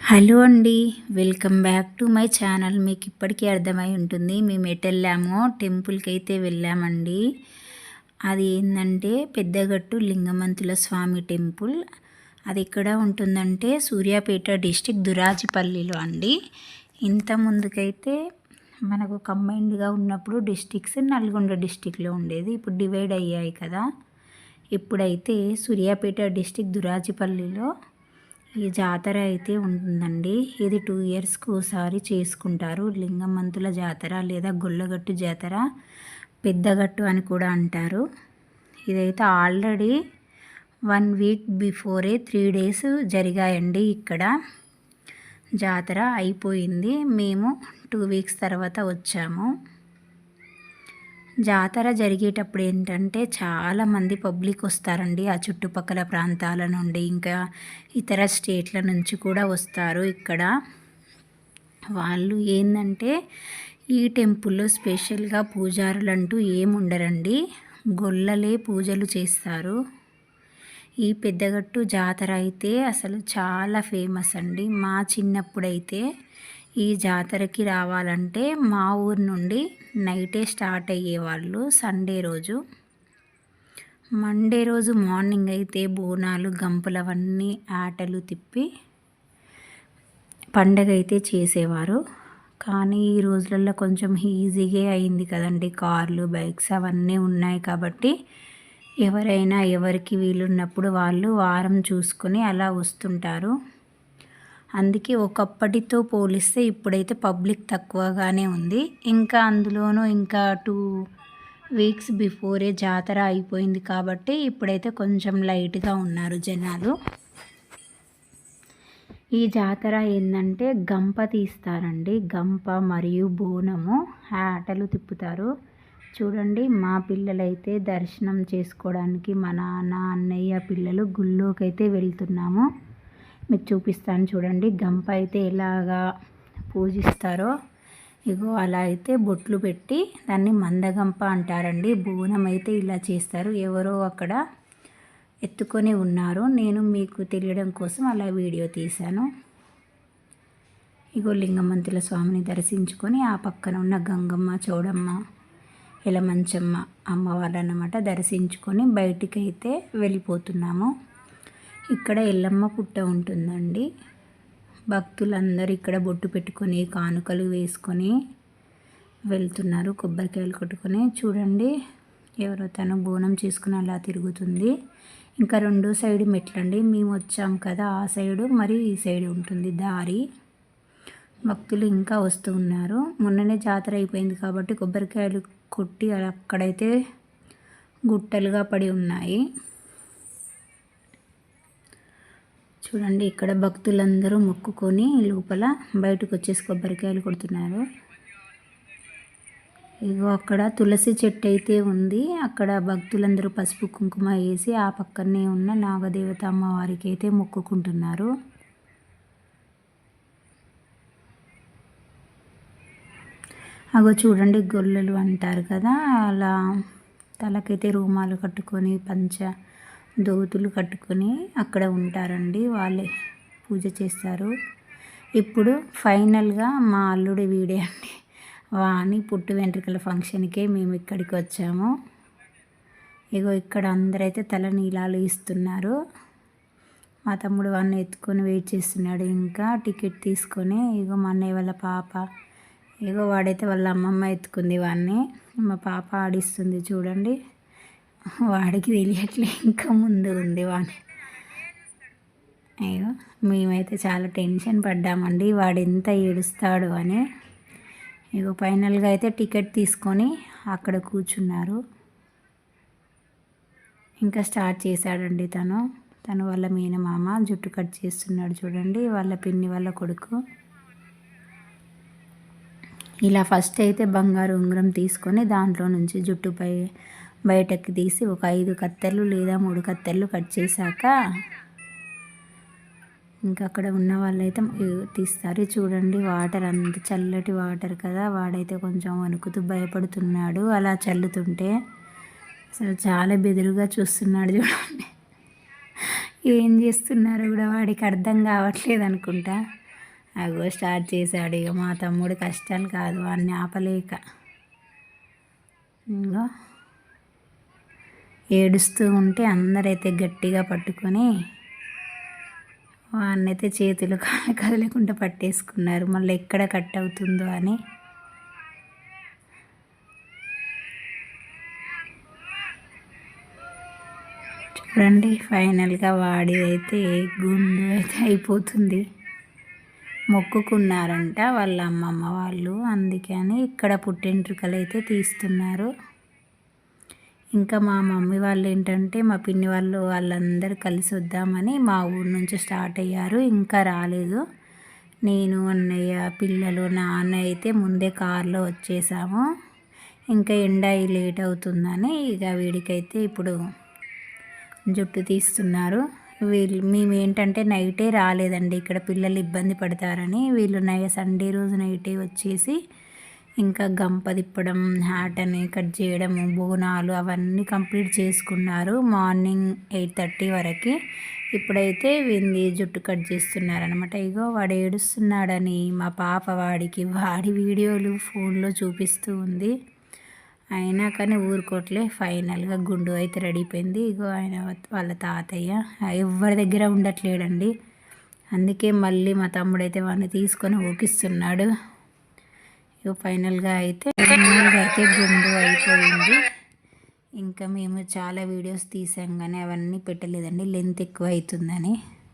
Hello అండి. Welcome back to my channel. మీకు ఇప్పటికీ అర్థమై ఉంటుంది మేము ఎటెళ్ళామో. టెంపుల్కి అయితే వెళ్ళామండి. అది ఏంటంటే పెద్దగట్టు లింగమంతుల స్వామి టెంపుల్. అది ఎక్కడ ఉంటుందంటే సూర్యాపేట డిస్టిక్ దురాజిపల్లిలో అండి. ఇంత ముందుకైతే మనకు కంబైన్డ్గా ఉన్నప్పుడు డిస్టిక్స్ నల్గొండ డిస్టిక్లో ఉండేది. ఇప్పుడు డివైడ్ అయ్యాయి కదా. ఇప్పుడైతే సూర్యాపేట డిస్టిక్ దురాజిపల్లిలో ఈ జాతర అయితే ఉంటుందండి. ఇది 2 ఇయర్స్కి ఒకసారి చేసుకుంటారు. లింగమంతుల జాతర లేదా గొల్లగట్టు జాతర, పెద్దగట్టు అని కూడా అంటారు. ఇదైతే ఆల్రెడీ 1 వీక్ బిఫోరే 3 డేస్ జరిగాయండి. ఇక్కడ జాతర అయిపోయింది. మేము 2 వీక్స్ తర్వాత వచ్చాము. జాతర జరిగేటప్పుడు ఏంటంటే చాలామంది పబ్లిక్ వస్తారండి. ఆ చుట్టుపక్కల ప్రాంతాల నుండి ఇంకా ఇతర స్టేట్ల నుంచి కూడా వస్తారు. ఇక్కడ వాళ్ళు ఏంటంటే ఈ టెంపుల్లో స్పెషల్గా పూజారులు అంటూ ఏముండరండి. గొల్లలే పూజలు చేస్తారు. ఈ పెద్దగట్టు జాతర అయితే అసలు చాలా ఫేమస్ అండి. మా చిన్నప్పుడైతే ఈ జాతరకి రావాలంటే మా ఊరు నుండి నైటే స్టార్ట్ అయ్యేవాళ్ళు. సండే రోజు, మండే రోజు మార్నింగ్ అయితే బోనాలు గంపులు అవన్నీ ఆటలు తిప్పి పండగ అయితే చేసేవారు. కానీ ఈ రోజులలో కొంచెం ఈజీగా అయింది కదండి. కార్లు, బైక్స్ అవన్నీ ఉన్నాయి కాబట్టి ఎవరైనా ఎవరికి వీలున్నప్పుడు వాళ్ళు వారం చూసుకొని అలా వస్తుంటారు. అందుకే ఒకప్పటితో పోలిస్తే ఇప్పుడైతే పబ్లిక్ తక్కువగానే ఉంది. ఇంకా అందులోనూ ఇంకా 2 వీక్స్ బిఫోరే జాతర అయిపోయింది కాబట్టి ఇప్పుడైతే కొంచెం లైట్గా ఉన్నారు జనాలు. ఈ జాతర ఏంటంటే గంప తీస్తారండి. గంప మరియు బోనము ఆటలు తిప్పుతారు. చూడండి, మా పిల్లలైతే దర్శనం చేసుకోవడానికి మా నాన్న, అన్నయ్య పిల్లలు గుళ్ళోకి అయితే వెళ్తున్నాము. మీకు చూపిస్తాను చూడండి. గంప అయితే ఎలాగా పూజిస్తారో ఇగో అలా అయితే బొట్లు పెట్టి దాన్ని మందగంప అంటారండి. బోనం అయితే ఇలా చేస్తారు. ఎవరో అక్కడ ఎత్తుకొని ఉన్నారు. నేను మీకు తెలియడం కోసం అలా వీడియో తీశాను. ఇగో లింగమంతుల స్వామిని దర్శించుకొని ఆ పక్కన ఉన్న గంగమ్మ, చౌడమ్మ, ఎలమంచమ్మ అమ్మవారు అన్నమాట దర్శించుకొని బయటికి అయితే వెళ్ళిపోతున్నాము. ఇక్కడ ఎల్లమ్మ పుట్ట ఉంటుందండి. భక్తులందరూ ఇక్కడ బొట్టు పెట్టుకొని కానుకలు వేసుకొని వెళ్తున్నారు. కొబ్బరికాయలు కొట్టుకొని చూడండి, ఎవరో తను బోనం చేసుకుని అలా తిరుగుతుంది. ఇంకా 2 సైడ్ మెట్లండి. మేము వచ్చాం కదా, ఆ సైడు మరి ఈ సైడ్ ఉంటుంది దారి. భక్తులు ఇంకా వస్తూ ఉన్నారు. మొన్ననే జాతర అయిపోయింది కాబట్టి కొబ్బరికాయలు కొట్టి అక్కడైతే గుట్టలుగా పడి ఉన్నాయి. చూడండి, ఇక్కడ భక్తులందరూ మొక్కుకొని లోపల బయటకు వచ్చేసి కొబ్బరికాయలు కొడుతున్నారు. ఇగో అక్కడ తులసి చెట్టు అయితే ఉంది. అక్కడ భక్తులందరూ పసుపు కుంకుమ వేసి ఆ పక్కనే ఉన్న నాగదేవత అమ్మవారికి అయితే మొక్కుకుంటున్నారు. అగో చూడండి, గొల్లలు అంటారు కదా, అలా తలకైతే రూమాలు కట్టుకొని పంచ దోతులు కట్టుకొని అక్కడ ఉంటారండి. వాళ్ళే పూజ చేస్తారు. ఇప్పుడు ఫైనల్గా మా అల్లుడి వీడే అండి. వాని పుట్టు వెంట్రుకల ఫంక్షన్కే మేము ఇక్కడికి వచ్చాము. ఇగో ఇక్కడ అందరైతే తల నీలాలు ఇస్తున్నారు. మా తమ్ముడు వాడిని ఎత్తుకొని వెయిట్ చేస్తున్నాడు. ఇంకా టికెట్ తీసుకొని ఇగో మా అన్నయ్య వాళ్ళ పాప, ఇగో వాడైతే వాళ్ళ అమ్మమ్మ ఎత్తుకుంది వాడిని. మా పాప ఆడిస్తుంది చూడండి. వాడికి తెలియట్లే, ఇంకా ముందు ఉంది వాడి. అయ్యో, మేమైతే చాలా టెన్షన్ పడ్డామండి వాడు ఎంత ఏడుస్తాడు అని. ఇగో ఫైనల్గా అయితే టికెట్ తీసుకొని అక్కడ కూర్చున్నారు. ఇంకా స్టార్ట్ చేశాడండి తను వాళ్ళ మేనమామ జుట్టు కట్ చేస్తున్నాడు చూడండి, వాళ్ళ పిన్ని వాళ్ళ కొడుకు. ఇలా ఫస్ట్ అయితే బంగారు ఉంగరం తీసుకొని దాంట్లో నుంచి జుట్టుపై బయటకి తీసి ఒక 5 కత్తెర్లు లేదా 3 కత్తెర్లు కట్ చేశాక ఇంకా అక్కడ ఉన్న వాళ్ళైతే తీస్తారు. చూడండి, వాటర్ అంత చల్లటి వాటర్ కదా, వాడైతే కొంచెం వణుకుతూ భయపడుతున్నాడు. అలా చల్లుతుంటే అసలు చాలా బెదురుగా చూస్తున్నాడు చూడండి. ఏం చేస్తున్నారో కూడా వాడికి అర్థం కావట్లేదు అనుకుంటా. అగో స్టార్ట్ చేశాడు. ఇక మా తమ్ముడు కష్టాలు కాదు వాడిని ఆపలేక. ఇంకో ఏడుస్తూ ఉంటే అందరైతే గట్టిగా పట్టుకొని వాడినైతే చేతులు కాళ్ళు కదలకుండా పట్టేసుకున్నారు. మళ్ళీ ఎక్కడ కట్ అవుతుందో అని. చూడండి ఫైనల్గా వాడిదైతే గుండు అయితే అయిపోతుంది. మొక్కుకున్నారంట వాళ్ళ అమ్మమ్మ వాళ్ళు, అందుకని ఇక్కడ పుట్టెంట్రుకలు అయితే తీస్తున్నారు. ఇంకా మా మమ్మీ వాళ్ళు ఏంటంటే మా పిన్ని వాళ్ళందరూ కలిసి వద్దామని మా ఊరు నుంచి స్టార్ట్ అయ్యారు. ఇంకా రాలేదు. నేను, అన్నయ్య, పిల్లలు, నాన్న అయితే ముందే కారులో వచ్చేసాము. ఇంకా ఎండ లేట్ అవుతుందని ఇక వీడికైతే ఇప్పుడు జుట్టు తీస్తున్నారు. మేము ఏంటంటే నైటే రాలేదండి, ఇక్కడ పిల్లలు ఇబ్బంది పడతారని వీళ్ళు సండే రోజు నైటే వచ్చేసి ఇంకా గంప తిప్పడం, హ్యాట్ అని కట్ చేయడం, బోనాలు అవన్నీ కంప్లీట్ చేసుకున్నారు మార్నింగ్ 8:30 వరకు. ఇప్పుడైతే వీంది జుట్టు కట్ చేస్తున్నారనమాట. ఇగో వాడు ఏడుస్తున్నాడని మా పాప వాడి వీడియోలు ఫోన్లో చూపిస్తూ ఉంది. అయినా కానీ ఊరుకోట్లే. ఫైనల్గా గుండు అయితే రెడీ అయిపోయింది. ఇగో ఆయన వాళ్ళ తాతయ్య ఎవరి దగ్గర ఉండట్లేడండి, అందుకే మళ్ళీ మా తమ్ముడైతే వాడిని తీసుకొని ఊకిస్తున్నాడు. ఇక ఫైనల్గా అయితే గుండు అయిపోయింది. ఇంకా మేము చాలా వీడియోస్ తీసాం కానీ అవన్నీ పెట్టలేదండి, లెంత్ ఎక్కువ అవుతుందని.